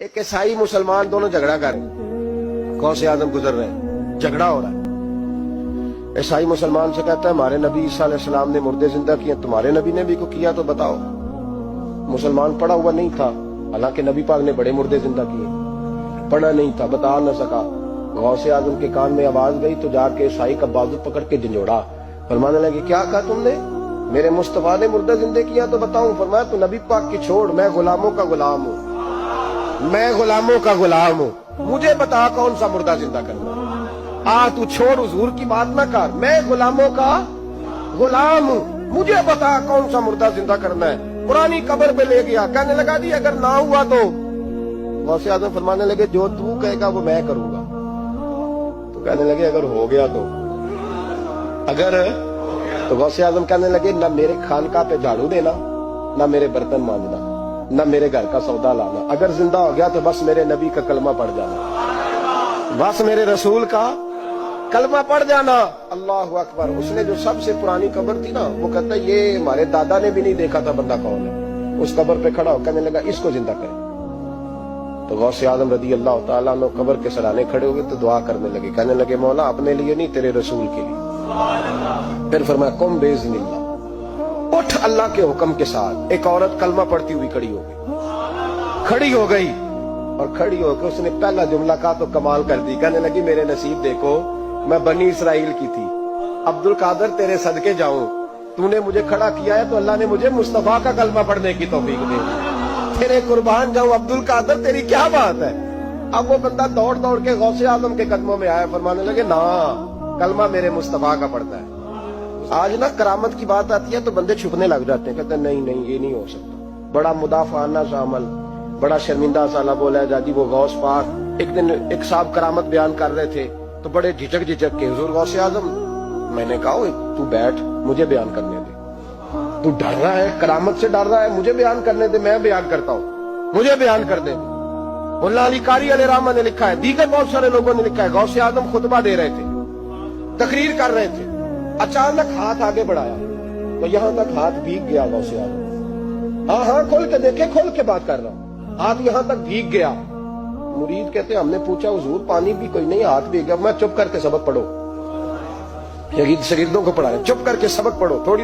ایک عیسائی مسلمان دونوں جھگڑا کر رہے ہیں، غوث اعظم گزر رہے ہیں، جھگڑا ہو رہا ہے۔ عیسائی مسلمان سے کہتا ہے ہمارے نبی عیسیٰ علیہ السلام نے مردے زندہ کیے، تمہارے نبی نے بھی کو کیا تو بتاؤ۔ مسلمان پڑھا ہوا نہیں تھا، حالانکہ نبی پاک نے بڑے مردے زندہ کیے، پڑھا نہیں تھا، بتا نہ سکا۔ غوث اعظم کے کان میں آواز گئی تو جا کے عیسائی کا بازو پکڑ کے جھنجھوڑا، فرمانے لگے کیا کہا تم نے؟ میرے مصطفیٰ نے مردہ زندہ کیا تو بتاؤں؟ فرمایا تو نبی پاک کی چھوڑ، میں غلاموں کا غلام ہوں، میں غلاموں کا غلام ہوں، مجھے بتا کون سا مردہ زندہ کرنا ہے۔ تو چھوڑ حضور کی بات نہ کر، میں غلاموں کا غلام ہوں، مجھے بتا کون سا مردہ زندہ کرنا ہے۔ پرانی قبر پہ لے گیا، کہنے لگا جی اگر نہ ہوا تو؟ غوث اعظم فرمانے لگے جو تو کہے گا وہ میں کروں گا۔ تو کہنے لگے اگر ہو گیا تو؟ تو غوث اعظم کہنے لگے نہ میرے خانقاہ پہ جھاڑو دینا، نہ میرے برتن مانجنا، نہ میرے گھر کا سودا لانا، اگر زندہ ہو گیا تو بس میرے نبی کا کلمہ پڑھ جانا، بس میرے رسول کا کلمہ پڑھ جانا۔ اللہ اکبر۔ اس نے جو سب سے پرانی قبر تھی نا، وہ کہتا ہے یہ ہمارے دادا نے بھی نہیں دیکھا تھا بندہ کون ہے۔ اس قبر پہ کھڑا ہو کہنے لگا اس کو زندہ کرے۔ تو غوث اعظم رضی اللہ تعالیٰ عنہ قبر کے سرانے کھڑے ہوئے تو دعا کرنے لگے، کہنے لگے مولا اپنے لیے نہیں تیرے رسول کے لیے۔ پھر فرمایا قم باذن اللہ، اٹھ اللہ کے حکم کے ساتھ۔ ایک عورت کلمہ پڑھتی ہوئی کھڑی ہو گئی اور کھڑی ہو کے اس نے پہلا جملہ کہا تو کمال کر دی، کہنے لگی میرے نصیب دیکھو، میں بنی اسرائیل کی تھی، عبد القادر تیرے صدقے جاؤں، تو نے مجھے کھڑا کیا ہے تو اللہ نے مجھے مصطفیٰ کا کلمہ پڑھنے کی توفیق دی، تیرے قربان جاؤں عبد القادر، تیری کیا بات ہے؟ اب وہ بندہ دوڑ دوڑ کے غوث اعظم کے قدموں میں آیا، فرمانے لگے نا کلمہ میرے مصطفیٰ کا پڑھتا ہے۔ آج نا کرامت کی بات آتی ہے تو بندے چھپنے لگ جاتے ہیں، کہتے ہیں نہیں نہیں یہ نہیں ہو سکتا، بڑا مدافعانہ سا عمل، بڑا شرمندہ سا نہ بولا جاتی۔ وہ غوث پاک ایک دن ایک صاحب کرامت بیان کر رہے تھے تو بڑے جھجک کے حضور غوث اعظم، میں نے کہا تو بیٹھ مجھے بیان کرنے دے، تو ڈر رہا ہے کرامت سے، ڈر رہا ہے، مجھے بیان کرنے دے، میں بیان کرتا ہوں، مجھے بیان کر دے۔ مولانا علی قاری علیہ رحمہ نے لکھا ہے، دیگر بہت سارے لوگوں نے لکھا ہے، غوث اعظم خطبہ دے رہے تھے، تقریر کر رہے تھے، اچانک ہاتھ آگے بڑھایا تو یہاں تک ہاتھ بھیگ گیا غوث اعظم۔ ہاں کھول کے دیکھے، کھول کے بات کر رہا ہوں، ہاتھ یہاں تک بھیگ گیا۔ مرید کہتے ہم نے پوچھا حضور پانی بھی کوئی نہیں، ہاتھ بھیگ گیا۔ میں چپ کر کے سبق پڑھو، شاگردوں کو پڑھا رہے، چپ کر کے سبق پڑھو، تھوڑی